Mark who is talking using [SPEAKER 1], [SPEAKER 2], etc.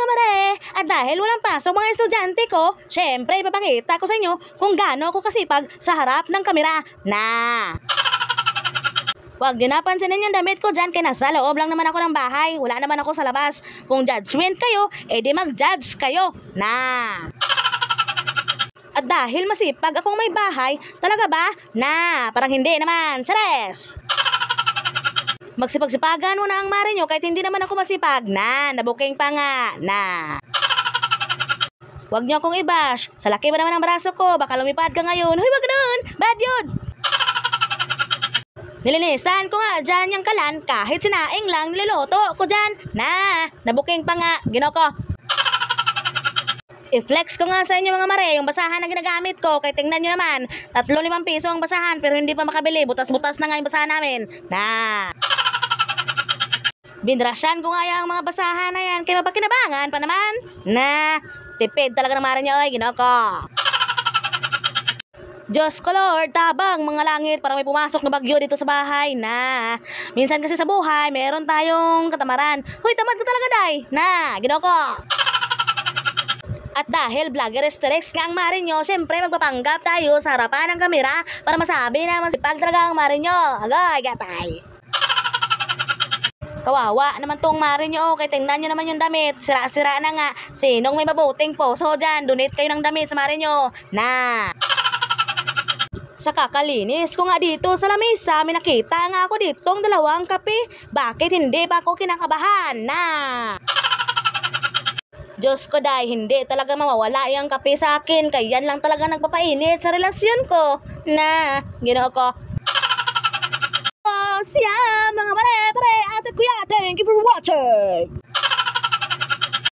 [SPEAKER 1] mga mare, at dahil walang pasok mga estudyante ko, syempre ipapakita ko sa inyo kung gaano ako kasipag sa harap ng kamera na. Huwag niyo napansinin yung damit ko dyan, kaya nasa loob lang naman ako ng bahay. Wala naman ako sa labas. Kung judgment kayo, edi mag-judge kayo na. At dahil masipag akong may bahay, talaga ba? Na, parang hindi naman. Chares! Magsipag-sipagan mo na ang mare nyo kahit hindi naman ako masipag. Na, nabuking pa nga. Na. Huwag niyo akong i-bash. Sa laki ba naman ang braso ko? Baka lumipad ka ngayon. Huy, wag ganun. Bad yun. Nilinisan ko nga dyan yung kalan kahit sinaing lang niluluto ko dyan. Na, nabuking pa nga. Ginoko. I-flex ko nga sa inyo mga mare yung basahan na ginagamit ko. Kaya tingnan nyo naman, 3-5 piso ang basahan pero hindi pa makabili. Butas-butas na nga yung basahan namin. Na. Binrasyan ko nga yung mga basahan na yan. Kaya mapakinabangan pa naman. Na, tipid talaga ng mare nyo. Oy, ginoko. Diyos ko Lord, tabang mga langit para may pumasok na bagyo dito sa bahay na. Minsan kasi sa buhay, meron tayong katamaran. Huy, tamad ka talaga, day. Na, ginoko. At dahil vlogger Esterex nga ang mare nyo, syempre magpapanggap tayo sa harapan ng kamera para masabi na masipag talaga ang mare nyo. Agay, gatay. Kawawa naman tong mare nyo. Kaya tingnan nyo naman yung damit. Sira-sira na nga. Sinong may mabuting poso dyan? Donate kayo ng damit sa mare nyo. Na. Sa kakalinis ko nga dito sa lamesa, may nakita nga ako ditong 2 kape. Bakit hindi pa ako kinakabahan? Na. Diyos ko day, hindi talaga mawawala yung kape sa akin. Kaya yan lang talaga nagpapainit sa relasyon ko. Na, ginoko. Oh, siya mga mare, ate kuya, thank you for watching.